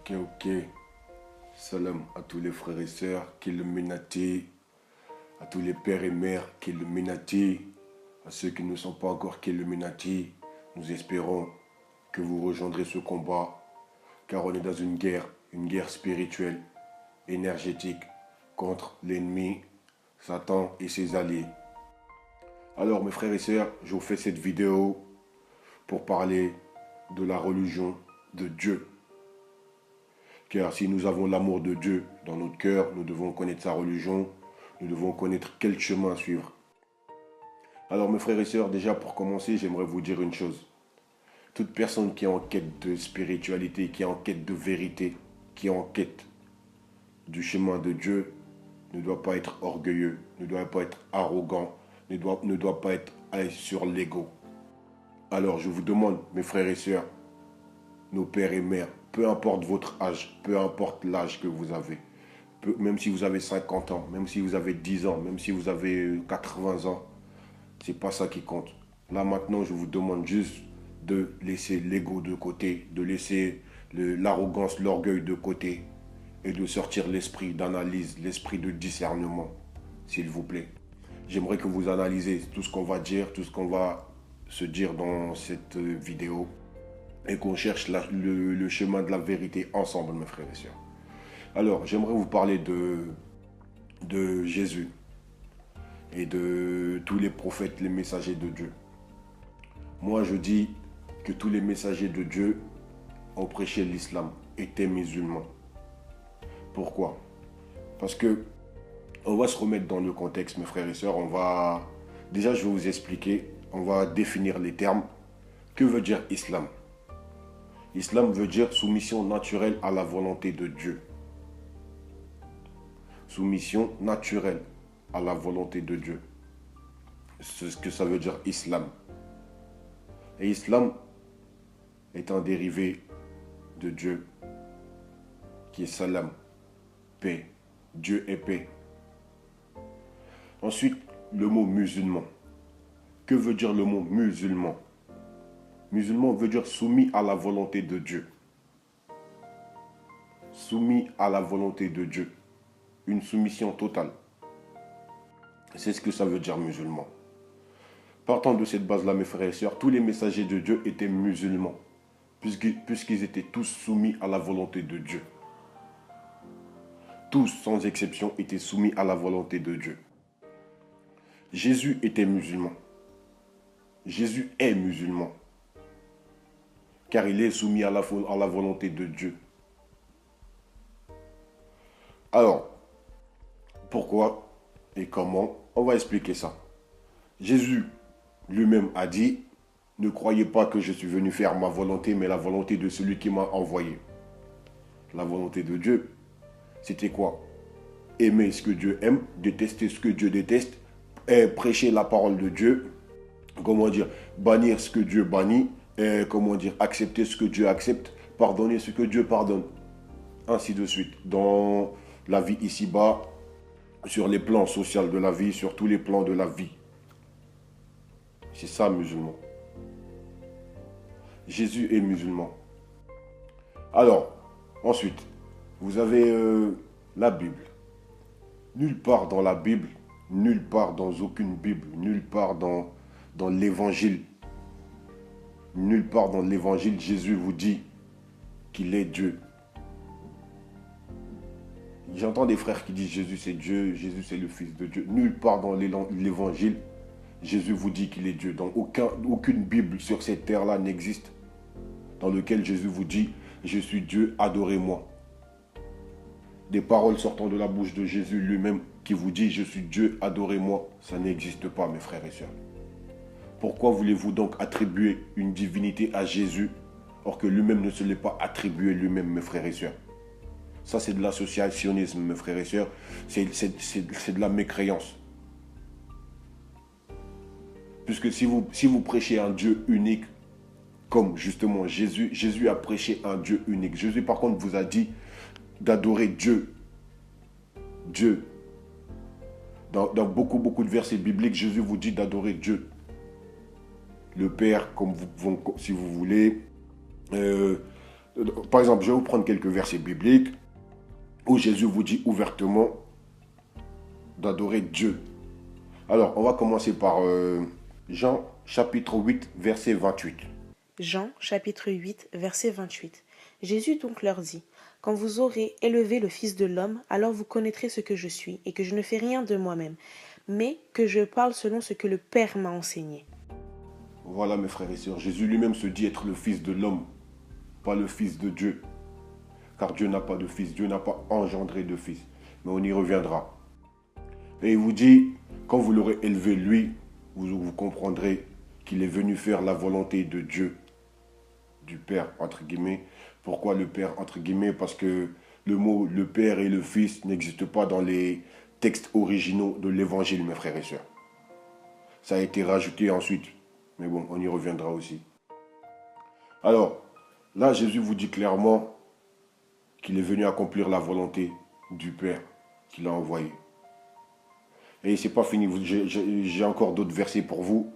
Ok. Salam à tous les frères et sœurs, Killuminati, à tous les pères et mères, Killuminati, à ceux qui ne sont pas encore Killuminati. Nous espérons que vous rejoindrez ce combat, car on est dans une guerre spirituelle, énergétique, contre l'ennemi, Satan et ses alliés. Alors mes frères et sœurs, je vous fais cette vidéo pour parler de la religion de Dieu. Car si nous avons l'amour de Dieu dans notre cœur, nous devons connaître sa religion, nous devons connaître quel chemin suivre. Alors mes frères et sœurs, déjà pour commencer, j'aimerais vous dire une chose. Toute personne qui est en quête de spiritualité, qui est en quête de vérité, qui est en quête du chemin de Dieu, ne doit pas être orgueilleux, ne doit pas être arrogant, ne doit pas être sur l'ego. Alors je vous demande, mes frères et sœurs, nos pères et mères, peu importe votre âge, peu importe l'âge que vous avez, même si vous avez 50 ans, même si vous avez 10 ans, même si vous avez 80 ans, c'est pas ça qui compte. Là maintenant, je vous demande juste de laisser l'ego de côté, de laisser l'arrogance, l'orgueil de côté et de sortir l'esprit d'analyse, l'esprit de discernement, s'il vous plaît. J'aimerais que vous analysez tout ce qu'on va dire, tout ce qu'on va se dire dans cette vidéo et qu'on cherche le chemin de la vérité ensemble, mes frères et sœurs. Alors, j'aimerais vous parler de Jésus et de tous les prophètes, les messagers de Dieu. Moi, je dis que tous les messagers de Dieu ont prêché l'islam, étaient musulmans. Pourquoi? Parce que on va se remettre dans le contexte, mes frères et sœurs. Déjà, je vais vous expliquer, on va définir les termes. Que veut dire islam? Islam veut dire soumission naturelle à la volonté de Dieu. Soumission naturelle à la volonté de Dieu. C'est ce que ça veut dire islam. Et islam est un dérivé de Dieu qui est salam, paix. Dieu est paix. Ensuite, le mot musulman. Que veut dire le mot musulman? Musulman veut dire soumis à la volonté de Dieu. Soumis à la volonté de Dieu. Une soumission totale. C'est ce que ça veut dire musulman. Partant de cette base-là, mes frères et sœurs, tous les messagers de Dieu étaient musulmans, puisqu'ils étaient tous soumis à la volonté de Dieu. Tous, sans exception, étaient soumis à la volonté de Dieu. Jésus était musulman. Jésus est musulman. Car il est soumis à la volonté de Dieu. Alors, pourquoi et comment? On va expliquer ça. Jésus lui-même a dit, ne croyez pas que je suis venu faire ma volonté, mais la volonté de celui qui m'a envoyé. La volonté de Dieu, c'était quoi? Aimer ce que Dieu aime, détester ce que Dieu déteste, et prêcher la parole de Dieu, bannir ce que Dieu bannit, accepter ce que Dieu accepte, pardonner ce que Dieu pardonne. Ainsi de suite. Dans la vie ici-bas, sur les plans sociaux de la vie, sur tous les plans de la vie. C'est ça, musulman. Jésus est musulman. Alors, ensuite, vous avez la Bible. Nulle part dans la Bible, nulle part dans aucune Bible, nulle part dans l'Évangile, nulle part dans l'Évangile, Jésus vous dit qu'il est Dieu. J'entends des frères qui disent Jésus c'est Dieu, Jésus c'est le Fils de Dieu. Nulle part dans l'Évangile, Jésus vous dit qu'il est Dieu. Donc aucune Bible sur cette terre-là n'existe dans laquelle Jésus vous dit je suis Dieu, adorez-moi. Des paroles sortant de la bouche de Jésus lui-même qui vous dit je suis Dieu, adorez-moi, ça n'existe pas, mes frères et sœurs. Pourquoi voulez-vous donc attribuer une divinité à Jésus or que lui-même ne se l'est pas attribué lui-même, mes frères et sœurs? Ça, c'est de l'associationnisme, mes frères et sœurs. C'est de la mécréance. Puisque si vous prêchez un Dieu unique, comme justement Jésus a prêché un Dieu unique. Jésus, par contre, vous a dit d'adorer Dieu. Dieu. Dans beaucoup de versets bibliques, Jésus vous dit d'adorer Dieu. Le Père, si vous voulez, Par exemple, je vais vous prendre quelques versets bibliques où Jésus vous dit ouvertement d'adorer Dieu. Alors, on va commencer par Jean chapitre 8, verset 28. Jean chapitre 8, verset 28. Jésus donc leur dit, quand vous aurez élevé le Fils de l'homme, alors vous connaîtrez ce que je suis, et que je ne fais rien de moi-même, mais que je parle selon ce que le Père m'a enseigné. Voilà mes frères et sœurs, Jésus lui-même se dit être le Fils de l'homme, pas le Fils de Dieu. Car Dieu n'a pas de fils, Dieu n'a pas engendré de fils. Mais on y reviendra. Et il vous dit, quand vous l'aurez élevé lui, vous comprendrez qu'il est venu faire la volonté de Dieu, du Père, entre guillemets. Pourquoi le Père, entre guillemets? Parce que le mot le Père et le Fils n'existent pas dans les textes originaux de l'Évangile, mes frères et sœurs. Ça a été rajouté ensuite. Mais bon, on y reviendra aussi. Alors, là, Jésus vous dit clairement qu'il est venu accomplir la volonté du Père qu'il a envoyé. Et c'est pas fini, j'ai encore d'autres versets pour vous.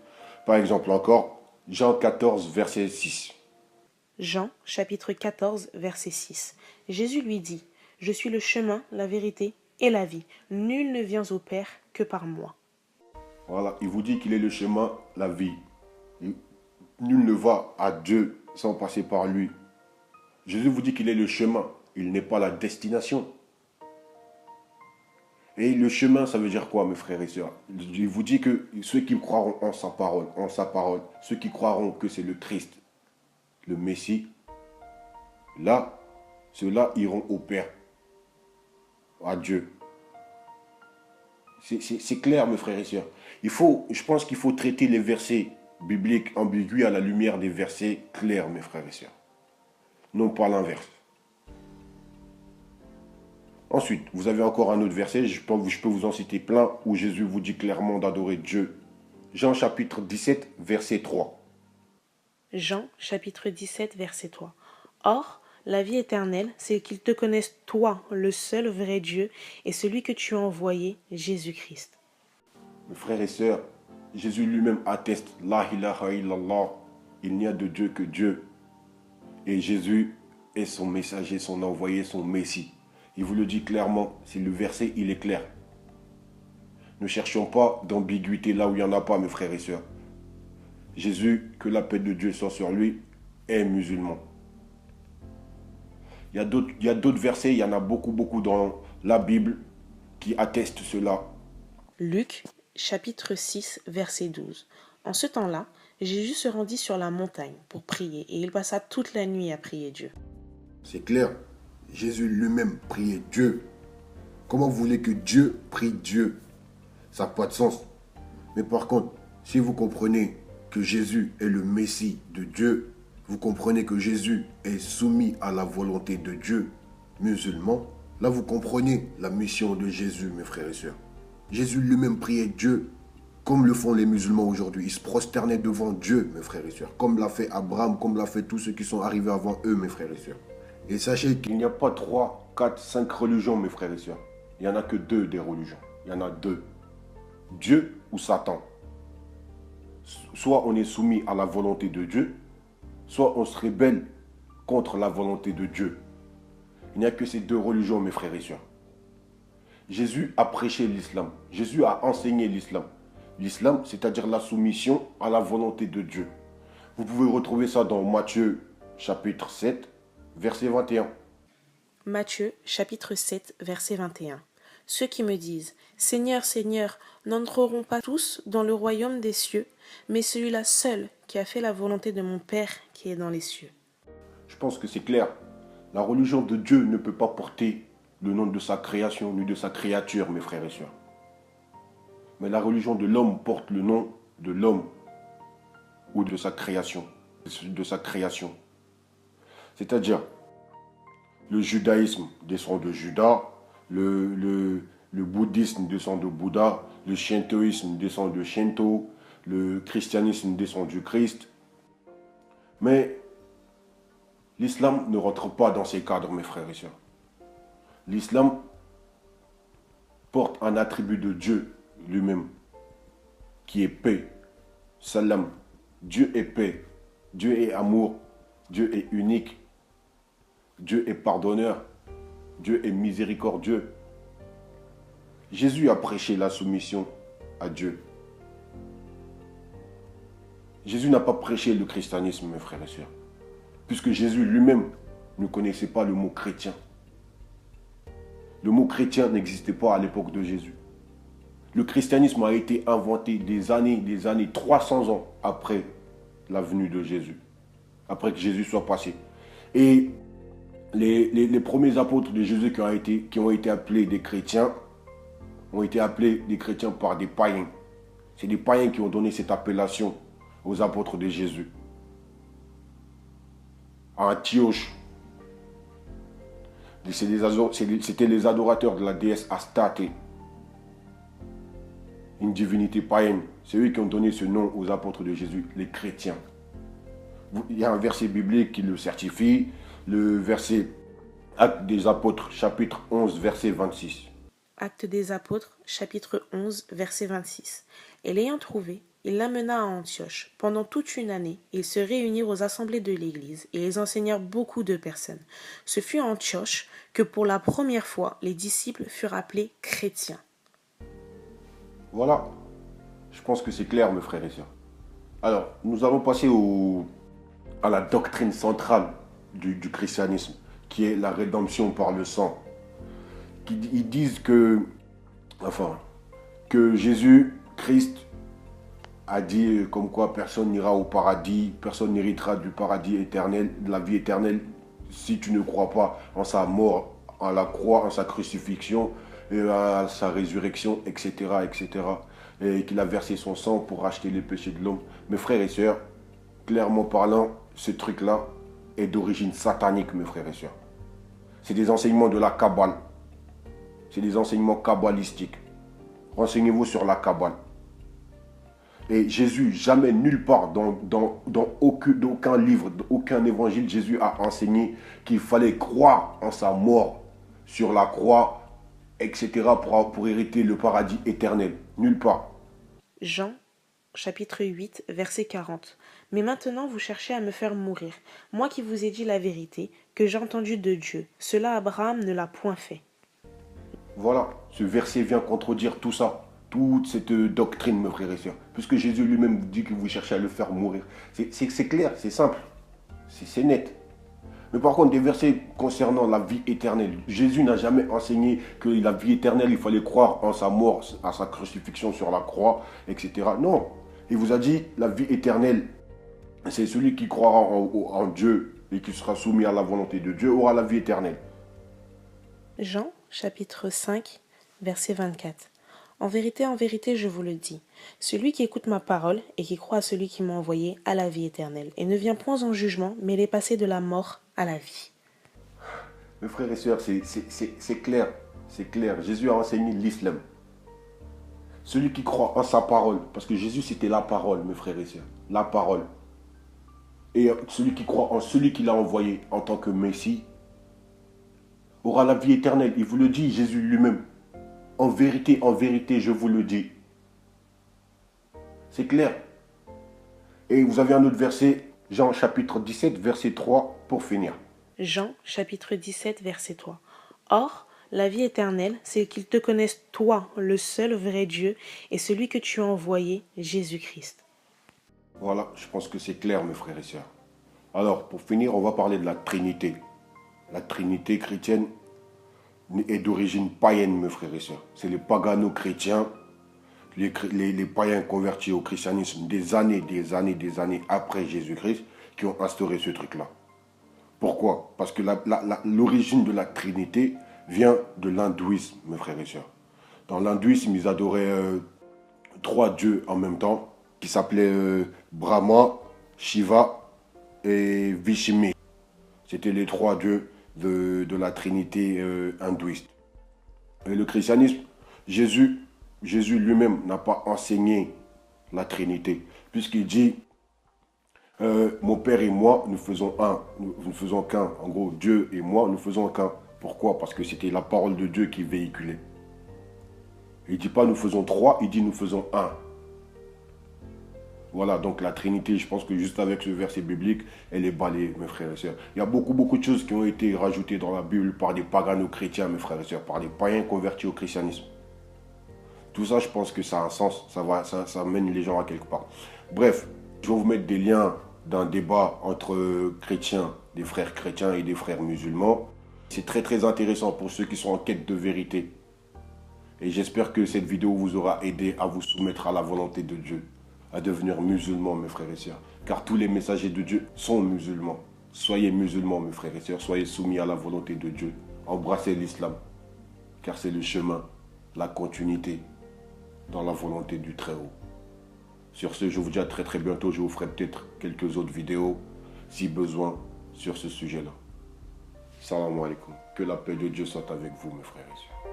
Par exemple encore, Jean 14, verset 6. Jean chapitre 14, verset 6. Jésus lui dit, je suis le chemin, la vérité et la vie. Nul ne vient au Père que par moi. Voilà, il vous dit qu'il est le chemin, la vie. Nul ne va à Dieu sans passer par lui. Jésus vous dit qu'il est le chemin, il n'est pas la destination. Et le chemin, ça veut dire quoi, mes frères et sœurs? Il vous dit que ceux qui croiront en sa parole, ceux qui croiront que c'est le Christ, le Messie, là, ceux-là iront au Père, à Dieu. C'est clair, mes frères et sœurs. Je pense qu'il faut traiter les versets bibliques ambigus à la lumière des versets clairs, mes frères et sœurs. Non pas l'inverse. Ensuite, vous avez encore un autre verset, je peux vous en citer plein, où Jésus vous dit clairement d'adorer Dieu. Jean chapitre 17, verset 3. Jean chapitre 17, verset 3. Or, la vie éternelle, c'est qu'ils te connaissent toi, le seul vrai Dieu, et celui que tu as envoyé, Jésus-Christ. Mes frères et sœurs, Jésus lui-même atteste, La ilaha illallah, il n'y a de Dieu que Dieu. Et Jésus est son messager, son envoyé, son Messie. Il vous le dit clairement, c'est le verset, il est clair. Ne cherchons pas d'ambiguïté là où il n'y en a pas, mes frères et sœurs. Jésus, que la paix de Dieu soit sur lui, est musulman. Il y a d'autres versets, il y en a beaucoup dans la Bible qui attestent cela. Luc chapitre 6, verset 12. En ce temps-là, Jésus se rendit sur la montagne pour prier, et il passa toute la nuit à prier Dieu. C'est clair, Jésus lui-même priait Dieu. Comment vous voulez que Dieu prie Dieu? Ça n'a pas de sens. Mais par contre, si vous comprenez que Jésus est le Messie de Dieu, vous comprenez que Jésus est soumis à la volonté de Dieu, musulman, là vous comprenez la mission de Jésus, mes frères et sœurs. Jésus lui-même priait Dieu, comme le font les musulmans aujourd'hui. Ils se prosternaient devant Dieu, mes frères et sœurs, comme l'a fait Abraham, comme l'a fait tous ceux qui sont arrivés avant eux, mes frères et sœurs. Et sachez qu'il n'y a pas 3, 4, 5 religions, mes frères et sœurs. Il n'y en a que 2 des religions. Il y en a 2. Dieu ou Satan. Soit on est soumis à la volonté de Dieu, soit on se rébelle contre la volonté de Dieu. Il n'y a que ces 2 religions, mes frères et sœurs. Jésus a prêché l'islam. Jésus a enseigné l'islam. L'islam, c'est-à-dire la soumission à la volonté de Dieu. Vous pouvez retrouver ça dans Matthieu chapitre 7, verset 21. Matthieu chapitre 7, verset 21. Ceux qui me disent « Seigneur, Seigneur » n'entreront pas tous dans le royaume des cieux, mais celui-là seul qui a fait la volonté de mon Père qui est dans les cieux. Je pense que c'est clair. La religion de Dieu ne peut pas porter le nom de sa création ni de sa créature, mes frères et sœurs. Mais la religion de l'homme porte le nom de l'homme ou de sa création. C'est-à-dire, le judaïsme descend de Judas, le bouddhisme descend de Bouddha, le shintoïsme descend de Shinto, le christianisme descend du Christ. Mais l'islam ne rentre pas dans ces cadres, mes frères et sœurs. L'islam porte un attribut de Dieu lui-même, qui est paix, salam. Dieu est paix, Dieu est amour, Dieu est unique. Dieu est pardonneur. Dieu est miséricordieux. Jésus a prêché la soumission à Dieu. Jésus n'a pas prêché le christianisme, mes frères et sœurs, puisque Jésus lui-même ne connaissait pas le mot chrétien. Le mot chrétien n'existait pas à l'époque de Jésus. Le christianisme a été inventé des années, 300 ans après la venue de Jésus, après que Jésus soit passé. Et les premiers apôtres de Jésus qui ont été appelés des chrétiens, ont été appelés des chrétiens par des païens. C'est des païens qui ont donné cette appellation aux apôtres de Jésus. À Antioche, c'était les adorateurs de la déesse Astarté, une divinité païenne. C'est eux qui ont donné ce nom aux apôtres de Jésus, les chrétiens. Il y a un verset biblique qui le certifie, le verset Actes des Apôtres, chapitre 11, verset 26. Actes des Apôtres, chapitre 11, verset 26. Et l'ayant trouvé, il l'amena à Antioche. Pendant toute une année, ils se réunirent aux assemblées de l'Église et ils enseignèrent beaucoup de personnes. Ce fut à Antioche que pour la première fois, les disciples furent appelés chrétiens. Voilà, je pense que c'est clair, mes frères et sœurs. Alors, nous allons passer à la doctrine centrale du christianisme, qui est la rédemption par le sang. Ils disent que Jésus-Christ a dit comme quoi personne n'ira au paradis, personne n'héritera du paradis éternel, de la vie éternelle, si tu ne crois pas en sa mort, en la croix, en sa crucifixion, et à sa résurrection, etc., etc. Et qu'il a versé son sang pour racheter les péchés de l'homme. Mes frères et sœurs, clairement parlant, ce truc-là est d'origine satanique, mes frères et sœurs. C'est des enseignements de la Kabbale. C'est des enseignements kabbalistiques. Renseignez-vous sur la Kabbale. Et Jésus, jamais, nulle part, dans aucun livre, aucun évangile, Jésus a enseigné qu'il fallait croire en sa mort sur la croix, etc., pour hériter le paradis éternel. Nulle part. Jean, chapitre 8, verset 40. Mais maintenant vous cherchez à me faire mourir, moi qui vous ai dit la vérité, que j'ai entendue de Dieu. Cela Abraham ne l'a point fait. Voilà, ce verset vient contredire tout ça, toute cette doctrine, mes frères et sœurs. Puisque Jésus lui-même dit que vous cherchez à le faire mourir. C'est clair, c'est simple, c'est net. Mais par contre, des versets concernant la vie éternelle, Jésus n'a jamais enseigné que la vie éternelle, il fallait croire en sa mort, à sa crucifixion sur la croix, etc. Non, il vous a dit la vie éternelle, c'est celui qui croira en Dieu et qui sera soumis à la volonté de Dieu aura la vie éternelle. Jean, chapitre 5, verset 24. En vérité, je vous le dis, celui qui écoute ma parole et qui croit à celui qui m'a envoyé a la vie éternelle, et ne vient point en jugement, mais il est passé de la mort à la vie. Mes frères et sœurs, c'est clair, c'est clair. Jésus a enseigné l'islam. Celui qui croit en sa parole, parce que Jésus c'était la parole, mes frères et sœurs, la parole. Et celui qui croit en celui qui l'a envoyé en tant que Messie, aura la vie éternelle. Il vous le dit, Jésus lui-même. En vérité, je vous le dis. C'est clair. Et vous avez un autre verset, Jean chapitre 17, verset 3, pour finir. Jean chapitre 17, verset 3. Or, la vie éternelle, c'est qu'ils te connaissent toi, le seul vrai Dieu, et celui que tu as envoyé, Jésus-Christ. Voilà, je pense que c'est clair, mes frères et sœurs. Alors, pour finir, on va parler de la Trinité. La Trinité chrétienne est d'origine païenne, mes frères et sœurs. C'est les pagano-chrétiens, les païens convertis au christianisme des années après Jésus-Christ qui ont instauré ce truc-là. Pourquoi? Parce que l'origine de la Trinité vient de l'hindouisme, mes frères et sœurs. Dans l'hindouisme, ils adoraient 3 dieux en même temps, qui s'appelaient Brahma, Shiva et Vishnu. C'était les 3 dieux de la Trinité hindouiste. Et le christianisme, Jésus lui-même n'a pas enseigné la Trinité, puisqu'il dit mon Père et moi, nous faisons un, nous ne faisons qu'un. En gros, Dieu et moi, nous faisons qu'un. Pourquoi? Parce que c'était la parole de Dieu qui véhiculait. Il ne dit pas nous faisons 3, il dit nous faisons un. Voilà, donc la Trinité, je pense que juste avec ce verset biblique, elle est balayée, mes frères et sœurs. Il y a beaucoup de choses qui ont été rajoutées dans la Bible par des pagano chrétiens, mes frères et sœurs, par des païens convertis au christianisme. Tout ça, je pense que ça a un sens, ça mène les gens à quelque part. Bref, je vais vous mettre des liens d'un débat entre chrétiens, des frères chrétiens et des frères musulmans. C'est très intéressant pour ceux qui sont en quête de vérité. Et j'espère que cette vidéo vous aura aidé à vous soumettre à la volonté de Dieu, à devenir musulmans, mes frères et sœurs. Car tous les messagers de Dieu sont musulmans. Soyez musulmans, mes frères et sœurs, soyez soumis à la volonté de Dieu. Embrassez l'islam, car c'est le chemin, la continuité dans la volonté du Très-Haut. Sur ce, je vous dis à très bientôt. Je vous ferai peut-être quelques autres vidéos, si besoin, sur ce sujet-là. Salam alaikum. Que la paix de Dieu soit avec vous, mes frères et sœurs.